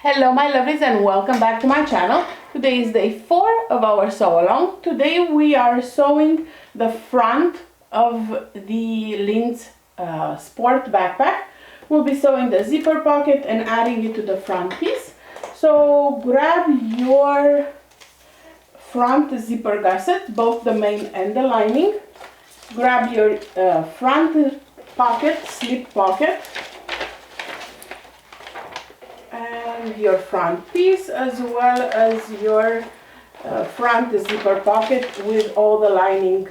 Hello my lovelies and welcome back to my channel. Today is day 4 of our sew along. Today we are sewing the front of the LindSport backpack. We'll be sewing the zipper pocket and adding it to the front piece. So grab your front zipper gusset, both the main and the lining. Grab your front pocket, slip pocket, and your front piece, as well as your front zipper pocket with all the lining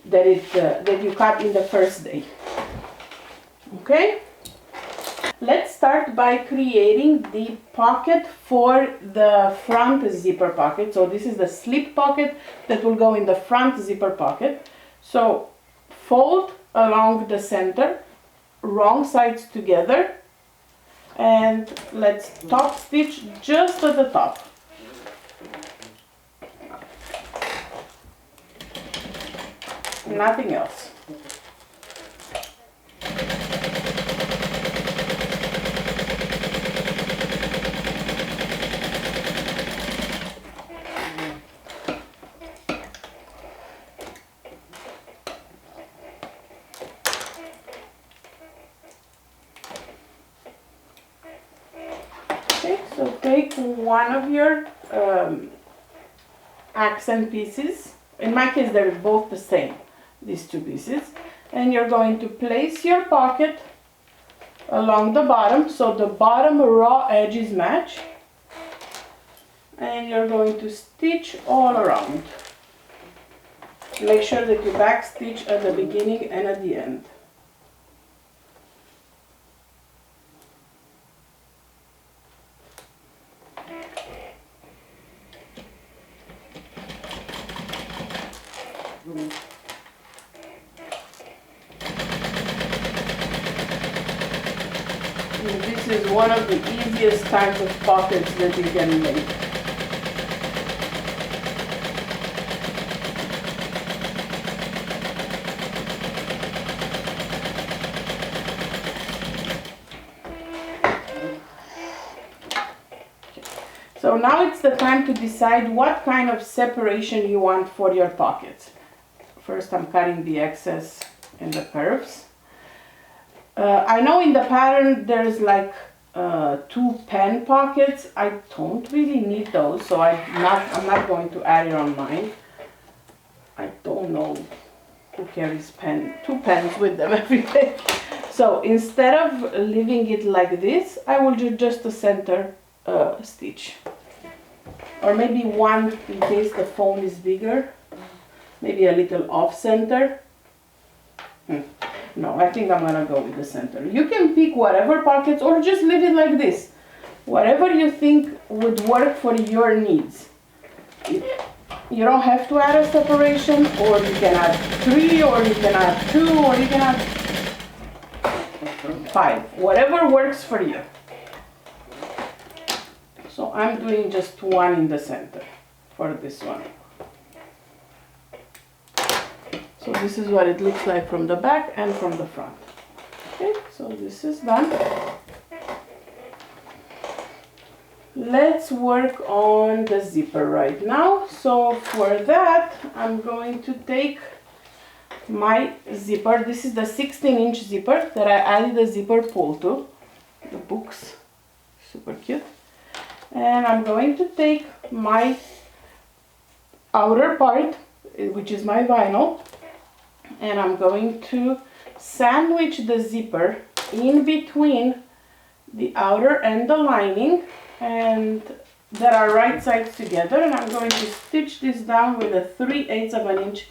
that you cut in the first day. Okay, let's start by creating the pocket for the front zipper pocket. So this is the slip pocket that will go in the front zipper pocket. So fold along the center, wrong sides together, and let's top stitch just at the top. Nothing else. Okay, so take one of your accent pieces. In my case, they're both the same, these two pieces. And you're going to place your pocket along the bottom, so the bottom raw edges match. And you're going to stitch all around. Make sure that you back stitch at the beginning and at the end. This is one of the easiest kinds of pockets that you can make. So now it's the time to decide what kind of separation you want for your pockets. First, I'm cutting the excess and the curves. I know in the pattern there's like 2 pen pockets. I don't really need those, so I'm not going to add it on mine. I don't know who carries 2 pens with them every day. So instead of leaving it like this, I will do just a center stitch, or maybe one in case the phone is bigger, maybe a little off center. No, I think I'm gonna go with the center. You can pick whatever pockets or just leave it like this. Whatever you think would work for your needs. You don't have to add a separation, or you can add 3, or you can add 2, or you can add 5. Whatever works for you. So I'm doing just 1 in the center for this one. So this is what it looks like from the back and from the front. Okay, so this is done. Let's work on the zipper right now. So for that, I'm going to take my zipper. This is the 16-inch zipper that I added a zipper pull to. The books, super cute. And I'm going to take my outer part, which is my vinyl, and I'm going to sandwich the zipper in between the outer and the lining, and that are right sides together, and I'm going to stitch this down with a 3/8 of an inch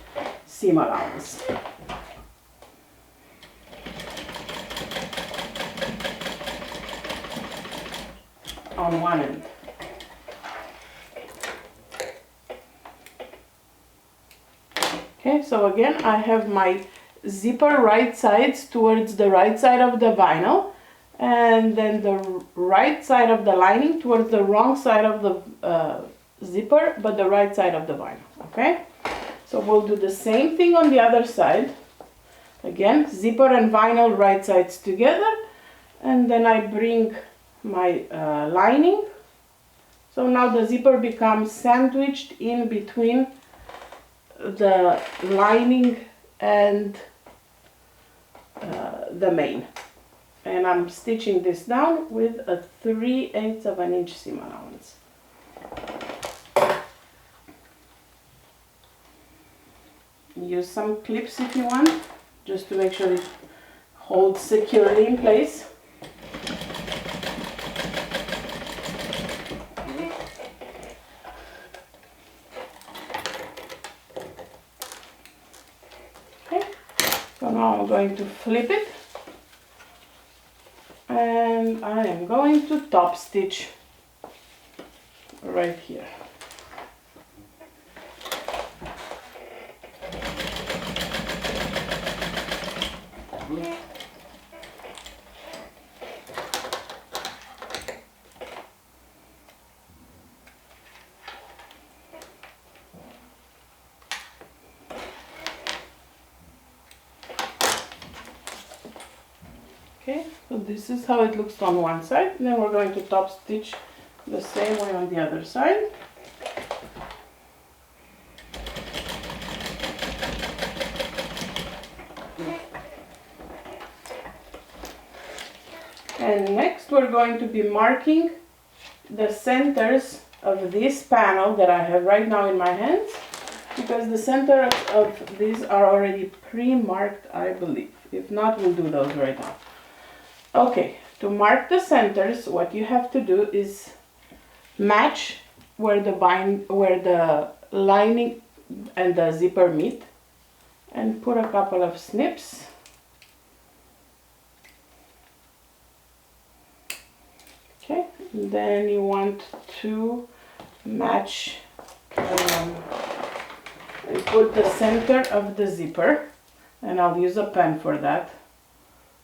seam allowance. On one end. Okay, so again I have my zipper right sides towards the right side of the vinyl, and then the right side of the lining towards the wrong side of the zipper, but the right side of the vinyl. Okay, so we'll do the same thing on the other side. Again, zipper and vinyl right sides together, and then I bring my lining. So now the zipper becomes sandwiched in between the lining and the main. And I'm stitching this down with a 3/8 of an inch seam allowance. Use some clips if you want, just to make sure it holds securely in place. Okay, so now I'm going to flip it, and I am going to top stitch right here. Okay, so this is how it looks on one side. Then we're going to top stitch the same way on the other side. And next we're going to be marking the centers of this panel that I have right now in my hands, because the centers of these are already pre-marked, I believe. If not, we'll do those right now. Okay, to mark the centers, what you have to do is match where the lining and the zipper meet, and put a couple of snips. Okay, then you want to match and put the center of the zipper, and I'll use a pen for that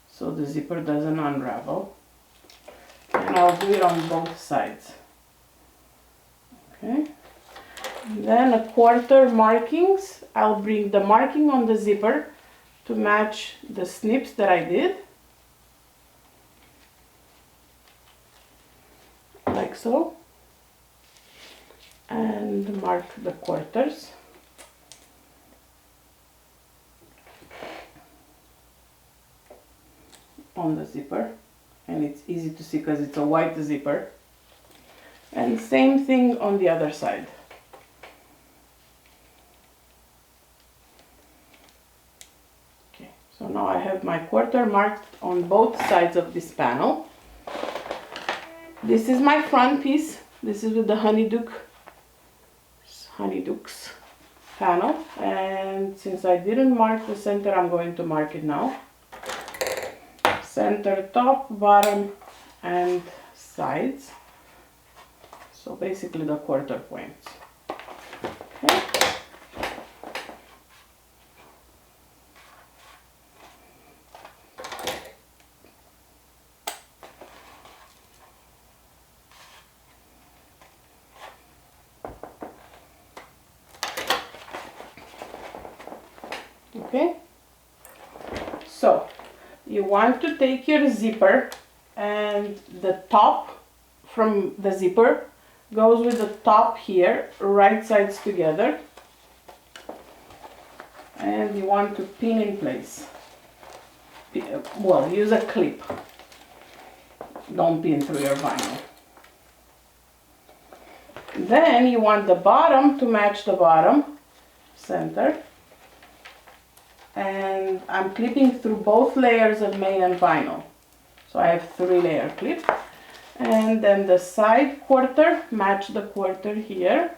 so the zipper doesn't unravel, and I'll do it on both sides. Okay, and then a quarter markings, I'll bring the marking on the zipper to match the snips that I did, like so, and mark the quarters. On the zipper, and it's easy to see because it's a white zipper. And same thing on the other side. Okay, so now I have my quarter marked on both sides of this panel. This is my front piece. This is with the honeydukes panel, and since I didn't mark the center, I'm going to mark it now. Center, top, bottom, and sides. So basically the quarter points. Okay. Okay. So you want to take your zipper, and the top from the zipper goes with the top here, right sides together, and you want to pin in place. Well, use a clip, don't pin through your vinyl. Then you want the bottom to match the bottom center, and I'm clipping through both layers of main and vinyl, so I have 3-layer clip. And then the side quarter match the quarter here,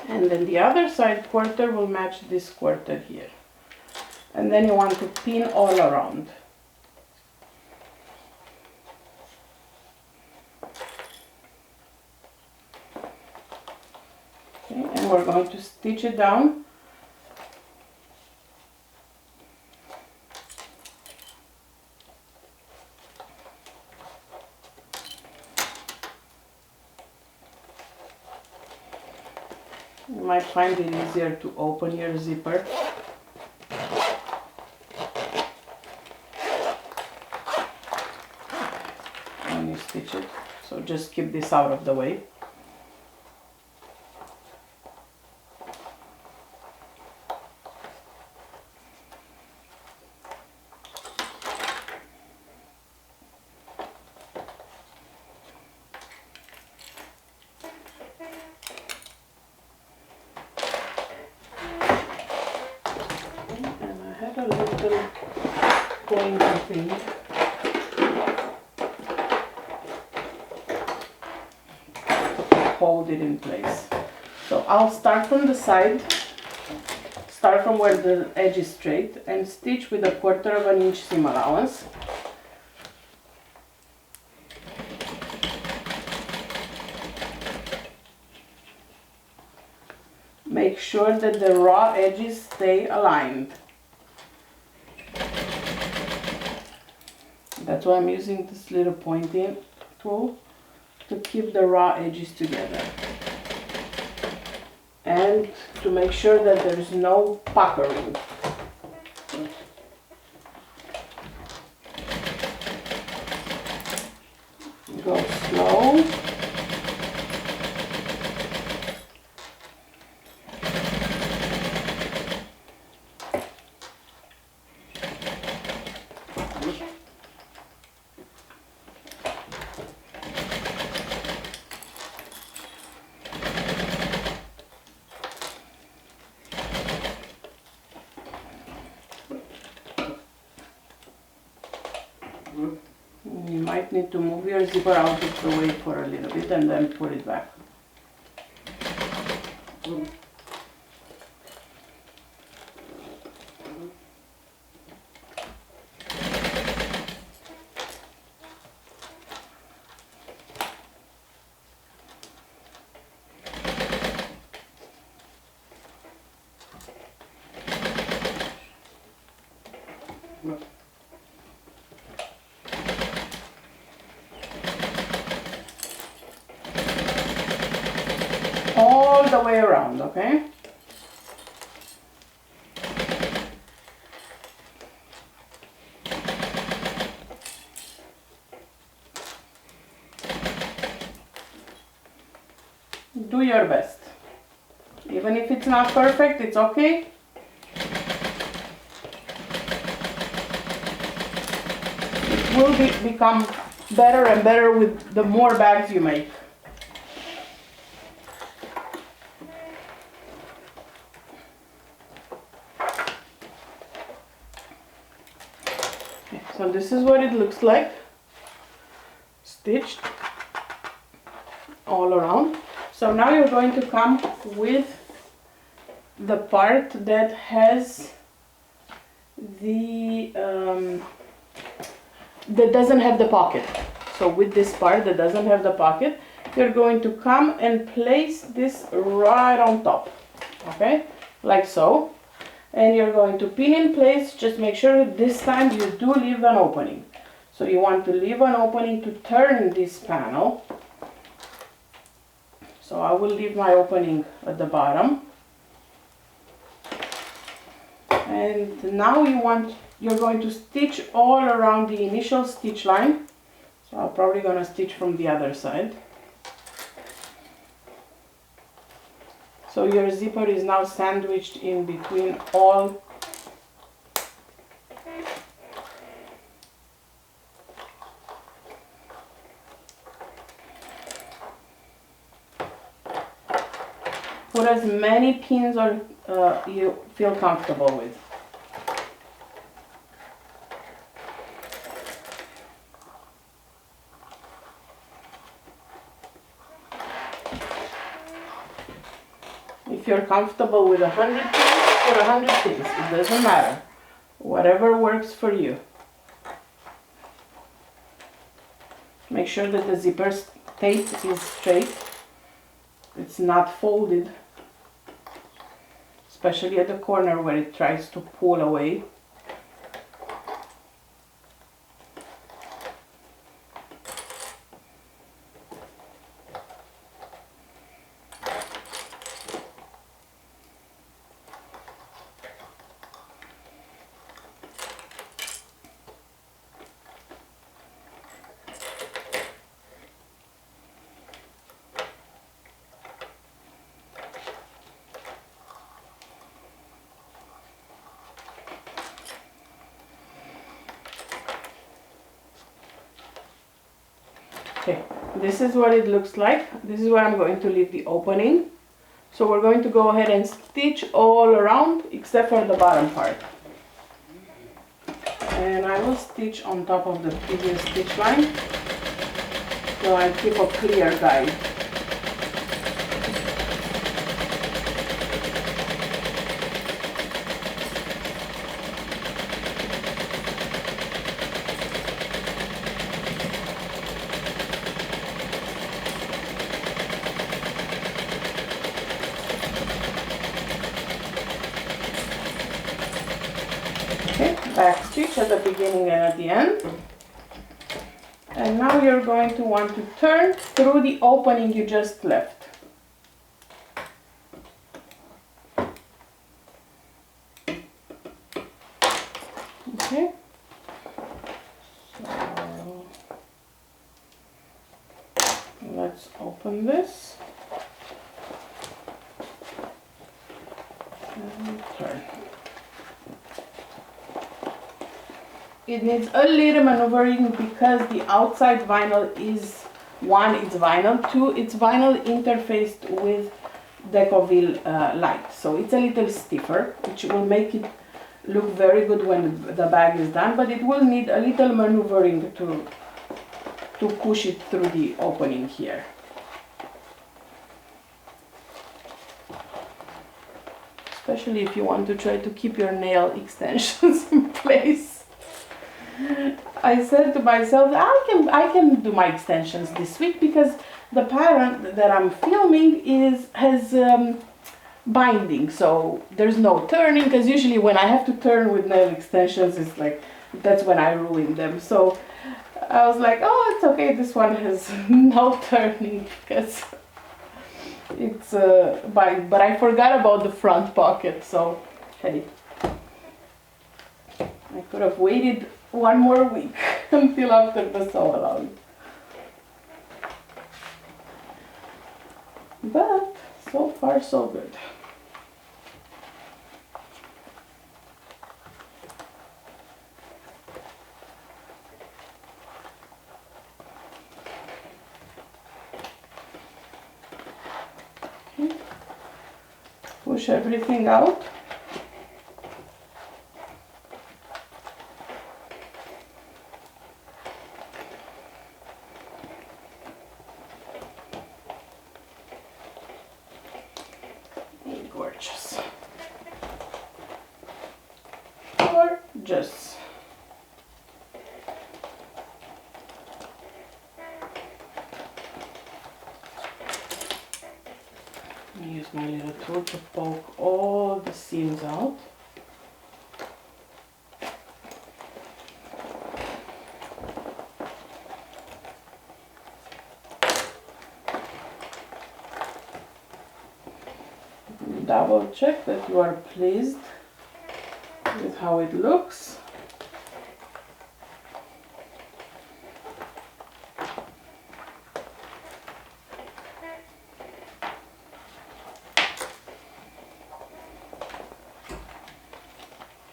and then the other side quarter will match this quarter here, and then you want to pin all around. Okay, and we're going to stitch it down. You might find it easier to open your zipper. stitch it. So just keep this out of the way. And I have a little pointy thing. Hold it in place. So I'll start from the side, start from where the edge is straight, and stitch with 1/4 inch seam allowance. Make sure that the raw edges stay aligned. That's why I'm using this little pointy tool, to keep the raw edges together and to make sure that there's no puckering. Go slow. You might need to move your zipper out of the way for a little bit and then put it back. All the way around, okay? Do your best. Even if it's not perfect, it's okay. It will become better and better with the more bags you make. So this is what it looks like, stitched all around. So now you're going to come with the part that has the that doesn't have the pocket. So with this part that doesn't have the pocket, you're going to come and place this right on top, okay, like so. And you're going to pin in place. Just make sure that this time you do leave an opening. So you want to leave an opening to turn this panel. So I will leave my opening at the bottom. And now you're going to stitch all around the initial stitch line. So I'm probably going to stitch from the other side. So your zipper is now sandwiched in between all put as many pins or you feel comfortable with. If you're comfortable with 100 pins, put 100 pins. It doesn't matter. Whatever works for you. Make sure that the zipper tape is straight. It's not folded. Especially at the corner where it tries to pull away. Okay, this is what it looks like. This is where I'm going to leave the opening. So we're going to go ahead and stitch all around except for the bottom part. And I will stitch on top of the previous stitch line so I keep a clear guide. Okay, back stitch at the beginning and at the end. And now you're going to want to turn through the opening you just left. Okay. So let's open this and turn. It needs a little maneuvering because the outside vinyl is, one, it's vinyl, two, it's vinyl interfaced with Decovil light. So it's a little stiffer, which will make it look very good when the bag is done, but it will need a little maneuvering to push it through the opening here. Especially if you want to try to keep your nail extensions in place. I said to myself, I can do my extensions this week because the pattern that I'm filming has binding, so there's no turning, because usually when I have to turn with nail extensions, it's like, that's when I ruin them. So I was like, oh, it's okay, this one has no turning because it's bind, but I forgot about the front pocket, so hey, I could have waited one more week until after the sew along. But so far so good. Okay. Push everything out. Gorgeous. Gorgeous. I use my little tool to poke all the seams out. Double check that you are pleased with how it looks.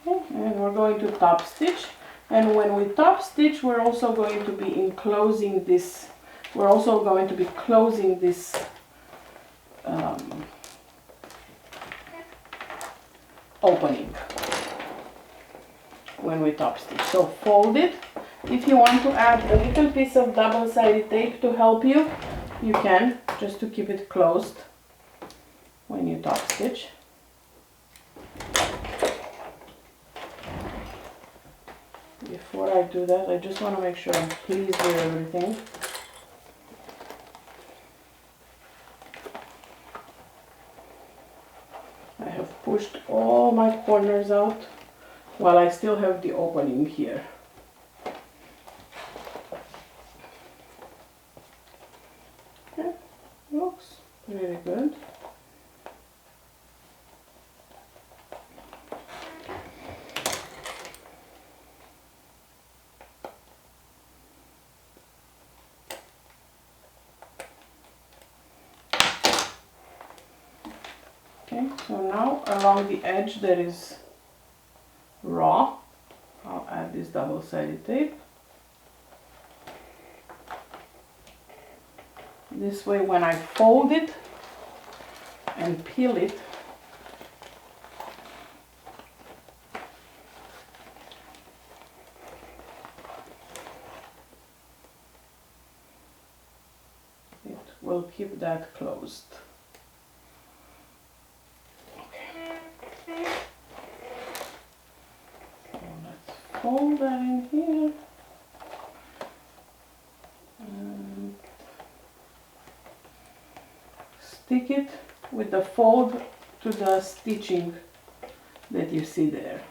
Okay, and we're going to top stitch, and when we top stitch we're also going to be enclosing this, we're also going to be closing this opening when we top stitch. So fold it. If you want to add a little piece of double-sided tape to help you, you can, just to keep it closed when you top stitch. Before I do that, I just want to make sure I'm pleased with everything. I have pushed all my corners out while I still have the opening here. Okay, looks really good. Okay, so now along the edge that is raw, I'll add this double-sided tape. This way when I fold it and peel it, it will keep that closed. Okay. So let's fold that in here. And stick it with the fold to the stitching that you see there.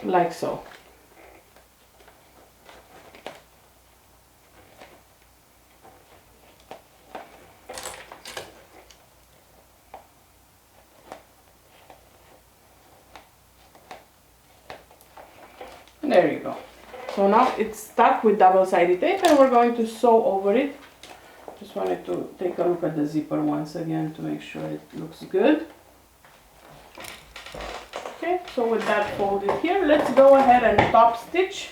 Like so. There you go. So now it's stuck with double-sided tape and we're going to sew over it. Just wanted to take a look at the zipper once again to make sure it looks good. Okay, so with that folded here, let's go ahead and top stitch.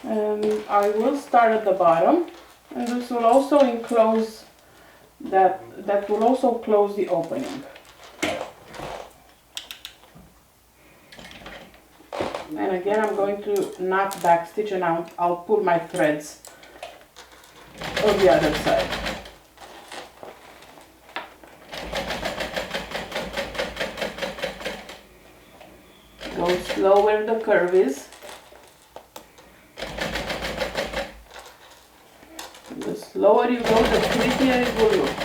And I will start at the bottom, and this will also enclose that will also close the opening. And again, I'm going to not back stitch, and I'll pull my threads on the other side. Go slow where the curve is. The slower you go, the prettier it will look.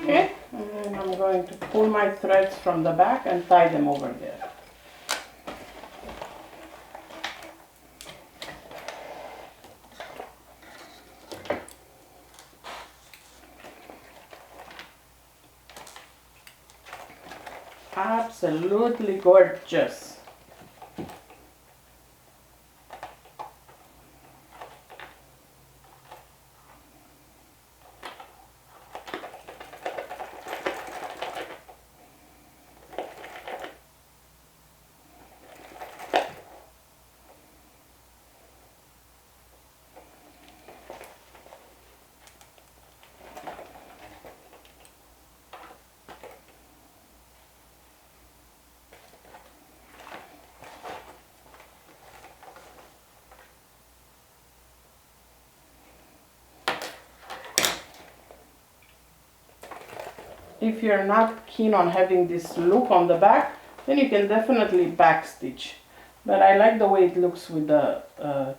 Okay, and then I'm going to pull my threads from the back and tie them over there. Absolutely gorgeous. If you're not keen on having this look on the back, then you can definitely back stitch. But I like the way it looks with the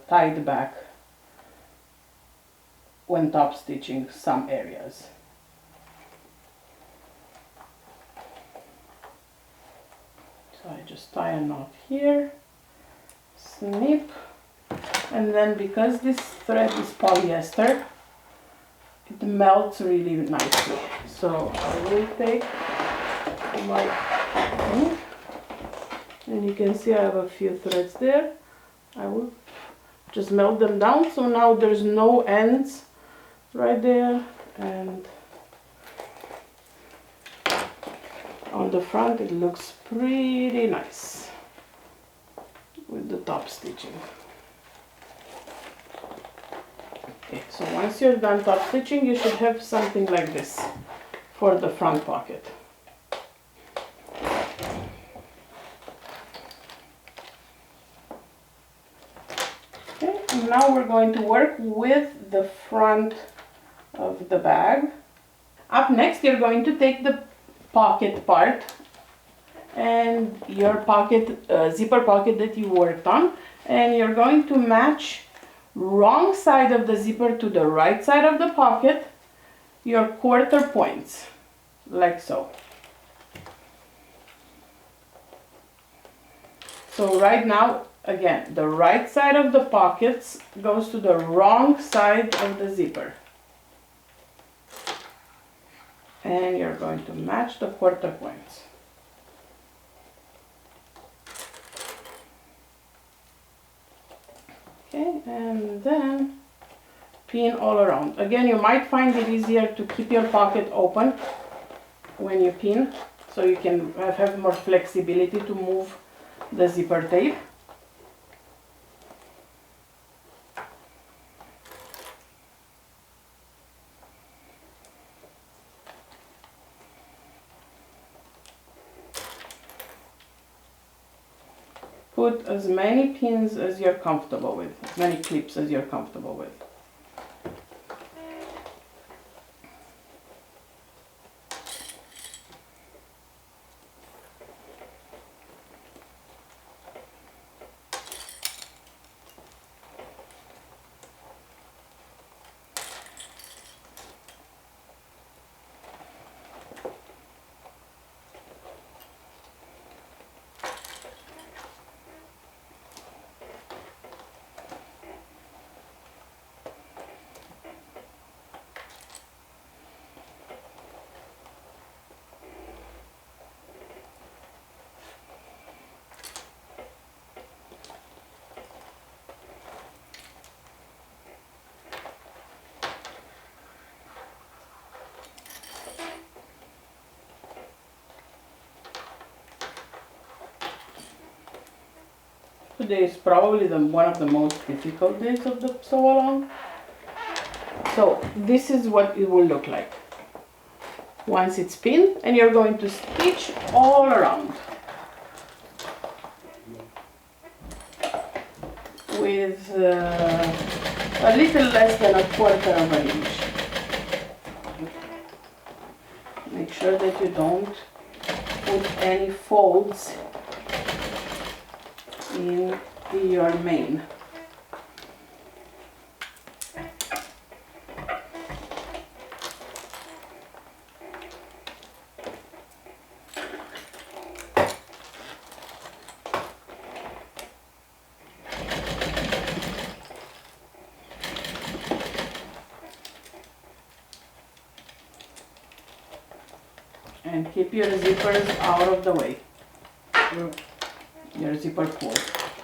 tied back when top stitching some areas. So I just tie a knot here, snip, and then because this thread is polyester, it melts really nicely. So I will take my thing, and you can see I have a few threads there. I will just melt them down, so now there's no ends right there, and on the front it looks pretty nice with the top stitching. Okay, so once you're done top stitching, you should have something like this for the front pocket. Okay, and now we're going to work with the front of the bag. Up next, you're going to take the pocket part and your pocket, zipper pocket that you worked on, and you're going to match wrong side of the zipper to the right side of the pocket, your quarter points, like so. So right now, again, the right side of the pockets goes to the wrong side of the zipper. And you're going to match the quarter points. Okay, and then pin all around. Again, you might find it easier to keep your pocket open when you pin, so you can have more flexibility to move the zipper tape. Put as many pins as you're comfortable with, as many clips as you're comfortable with. Today is probably one of the most difficult days of the sew along. So this is what it will look like once it's pinned, and you're going to stitch all around with a little less than a quarter of an inch. Make sure that you don't put any folds in your main. And keep your zippers out of the way. Your zipper pull.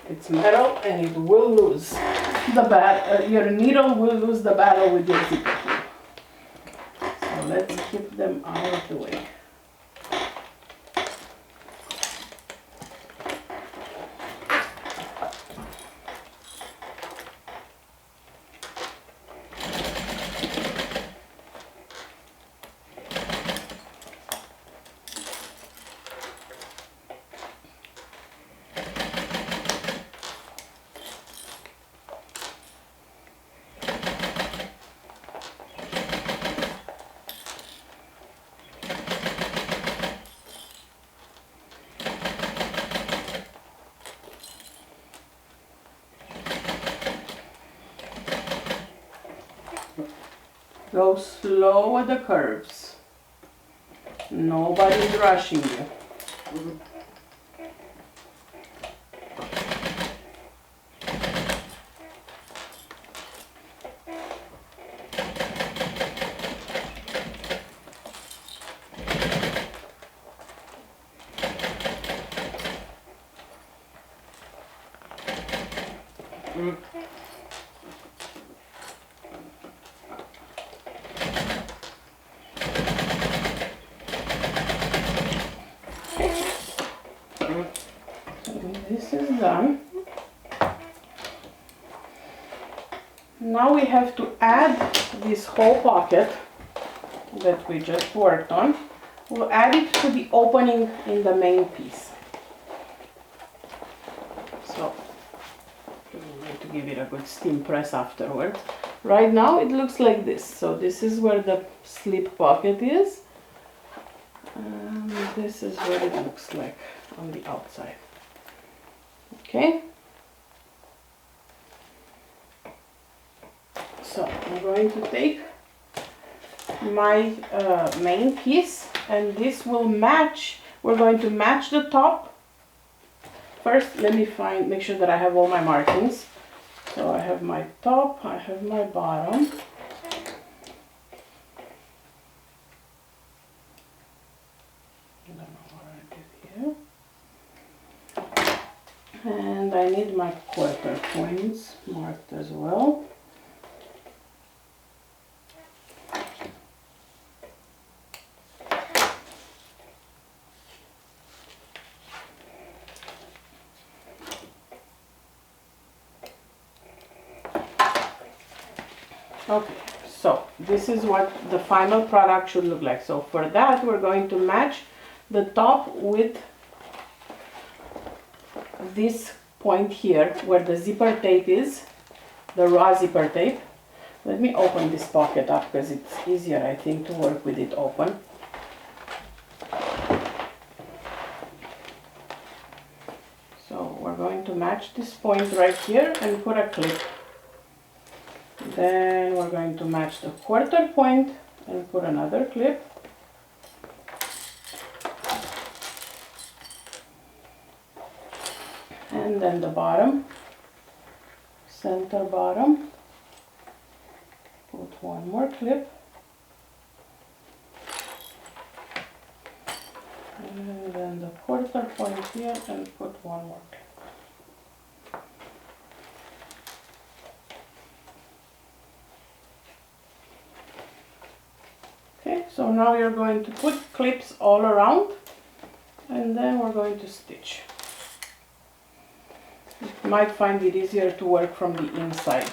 It's metal and it will lose the battle. Your needle will lose the battle with your zipper pull. So let's keep them out of the way. Go slow with the curves. Nobody's rushing you. This is done. Now we have to add this whole pocket that we just worked on. We'll add it to the opening in the main piece. So we're going to give it a good steam press afterwards. Right now it looks like this. So this is where the slip pocket is. And this is what it looks like on the outside. Okay, so I'm going to take my main piece, and this will match. We're going to match the top. First, let me make sure that I have all my markings. So I have my top, I have my bottom. And I need my quarter points marked as well. Okay, so this is what the final product should look like. So for that, we're going to match the top with this point here where the zipper tape is, the raw zipper tape. Let me open this pocket up because it's easier, I think, to work with it open. So we're going to match this point right here and put a clip. Then we're going to match the quarter point and put another clip. And then the bottom, center bottom, put one more clip. And then the quarter point here and put one more clip. Okay, so now you're going to put clips all around, and then we're going to stitch. You might find it easier to work from the inside,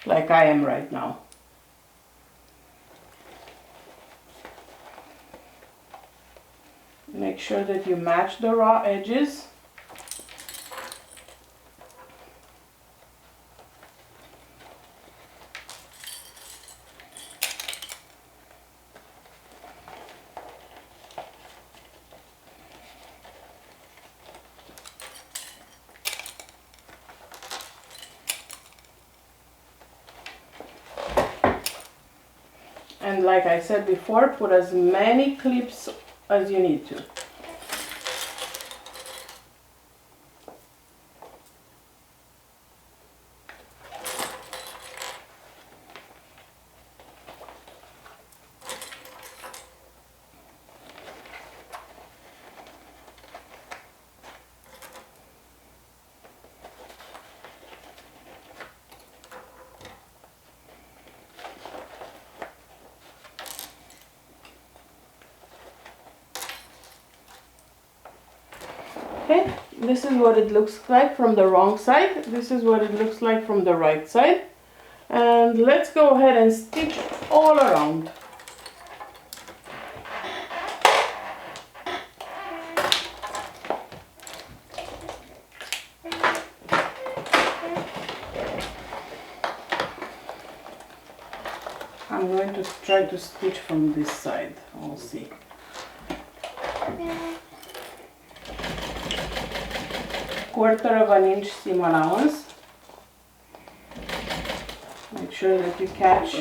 like I am right now. Make sure that you match the raw edges. And like I said before, put as many clips as you need to. Okay, this is what it looks like from the wrong side. This is what it looks like from the right side. And let's go ahead and stitch all around. I'm going to try to stitch from this side. We'll see. Quarter of an inch seam allowance. Make sure that you catch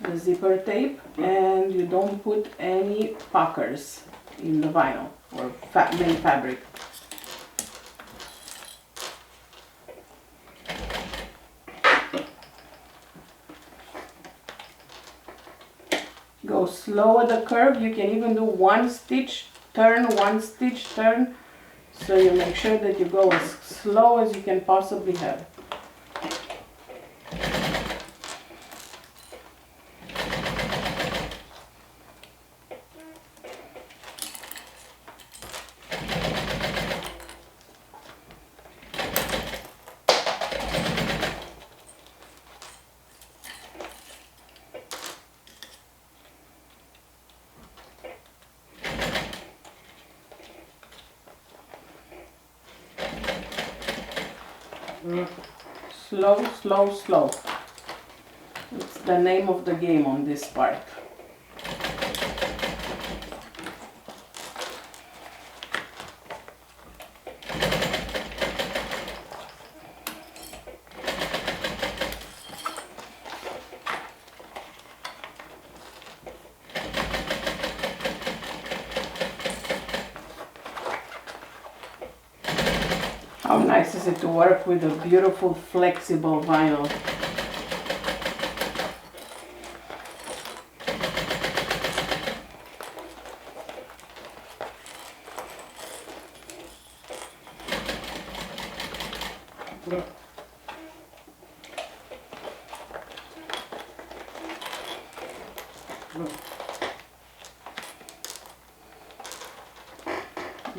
the zipper tape and you don't put any puckers in the vinyl or main fabric. Go slow at the curve. You can even do one stitch, turn, one stitch, turn. So you make sure that you go as slow as you can possibly have. Slow, slow, slow. It's the name of the game on this part. nice is it to work with a beautiful flexible vinyl.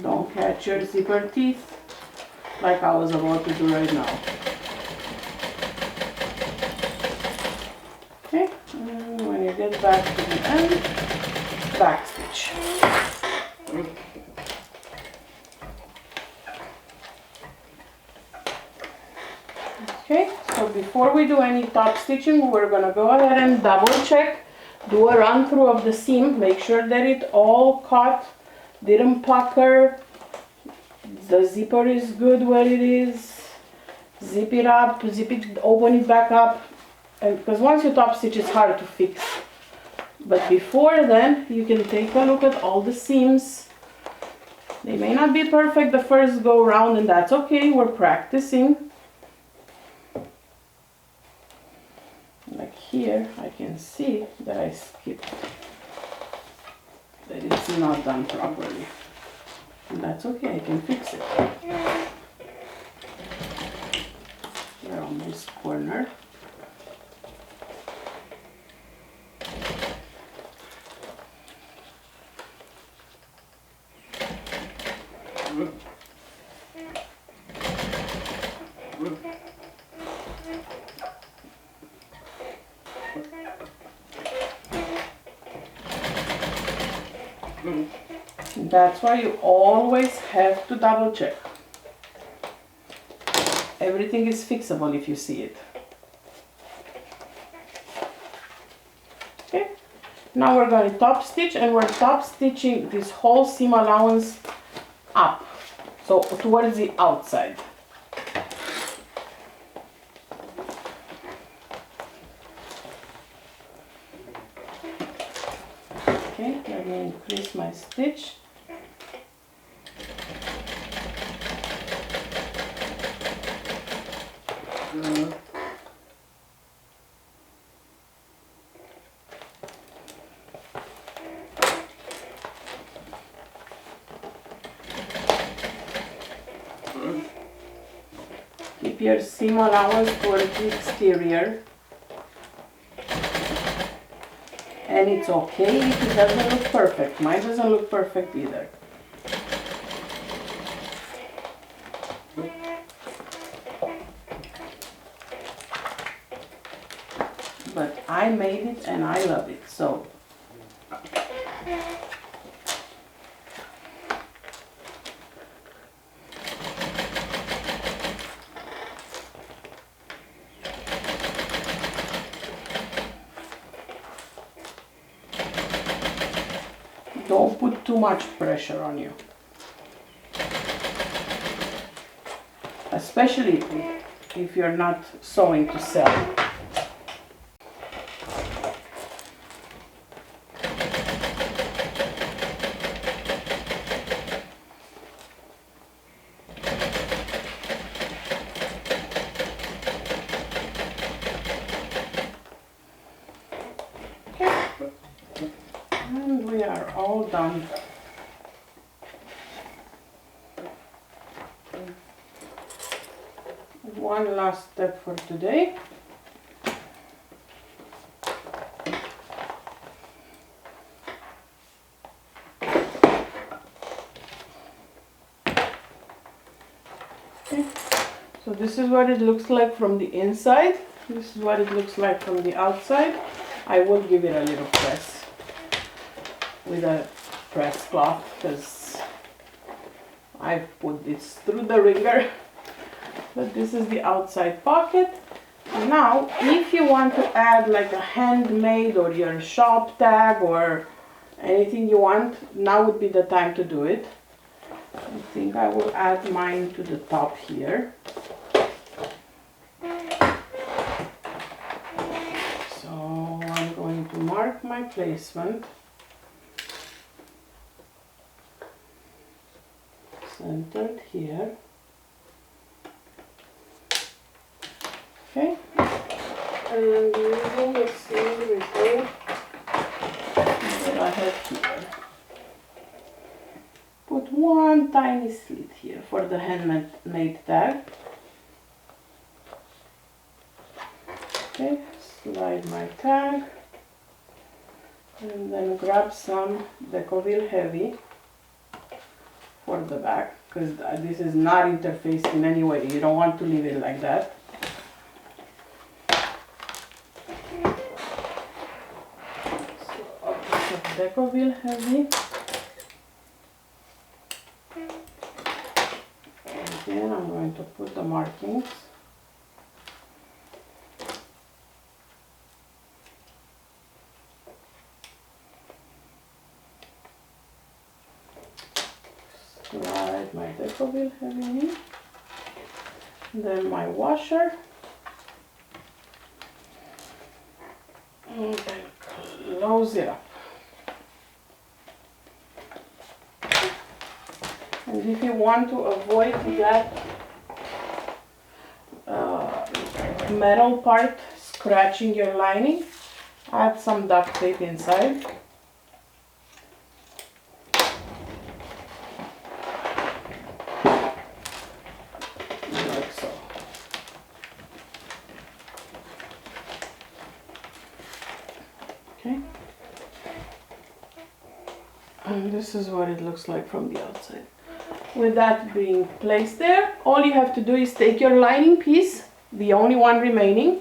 Don't catch your zipper teeth like I was about to do right now. Okay, and when you get back to the end, back stitch. Okay, so before we do any top stitching, we're gonna go ahead and double check, do a run through of the seam, make sure that it all caught, didn't pucker, the zipper is good where it is, zip it up, zip it, open it back up, and because once you top stitch it's hard to fix. But before then, you can take a look at all the seams. They may not be perfect the first go round, and that's okay, we're practicing. Like here, I can see that I skipped, that it's not done properly. And that's okay, I can fix it. Here on this corner. That's why you always have to double check. Everything is fixable if you see it. Okay, now we're going to top stitch, and we're top stitching this whole seam allowance up, so towards the outside. Okay, let me increase my stitch. Keep your seam allowance towards the exterior. And it's okay if it doesn't look perfect. Mine doesn't look perfect either. But I made it and I love it, so. Don't put too much pressure on you. Especially if you're not sewing to sell. And we are all done. One last step for today. Okay. So this is what it looks like from the inside. This is what it looks like from the outside. I will give it a little press with a press cloth because I've put this through the wringer. But this is the outside pocket. Now, if you want to add like a handmade or your shop tag or anything you want, now would be the time to do it. I think I will add mine to the top here. So I'm going to mark my placement. Centered here. Okay, and using the same ripple that I have here, put one tiny slit here for the handmade tag. Okay, slide my tag and then grab some Decovil Heavy for the back, because this is not interfaced in any way. You don't want to leave it like that. So a piece of Decovil Heavy. And then I'm going to put the markings. Slide my Decovil Heavy in, then my washer, and then close it up. And if you want to avoid that metal part scratching your lining, add some duct tape inside. Like so. Okay. And this is what it looks like from the outside. With that being placed there, all you have to do is take your lining piece, the only one remaining,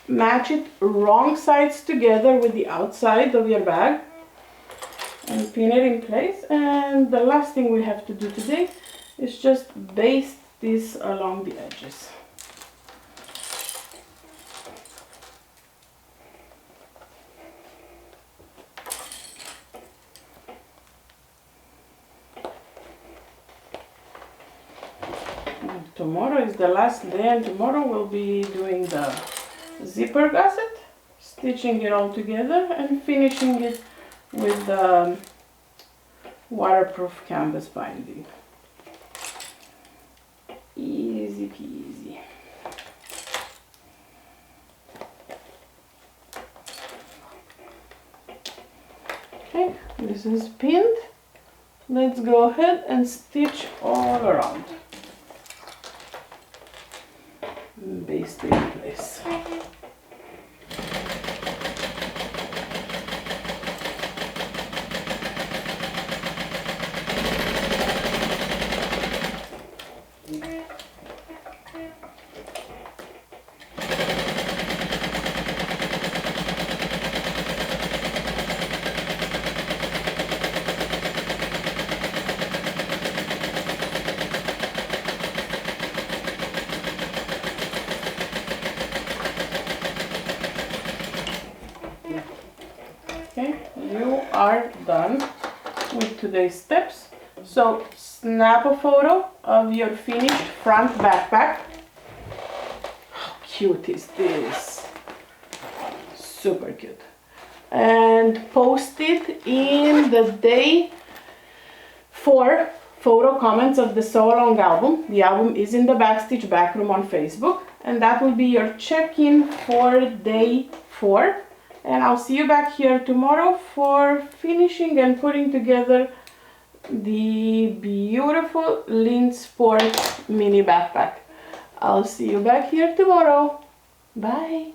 match it wrong sides together with the outside of your bag, and pin it in place. And the last thing we have to do today is just baste this along the edges. Tomorrow is the last day, and tomorrow we'll be doing the zipper gusset, stitching it all together and finishing it with the waterproof canvas binding. Easy peasy. Okay, this is pinned. Let's go ahead and stitch all around. Baste it in place. Okay, you are done with today's steps. So snap a photo of your finished front backpack. How cute is this? Super cute. And post it in the day 4 photo comments of the Sew Along album. The album is in the Backstitch Backroom on Facebook, and that will be your check-in for day 4. And I'll see you back here tomorrow for finishing and putting together the beautiful LindSport mini backpack. I'll see you back here tomorrow. Bye.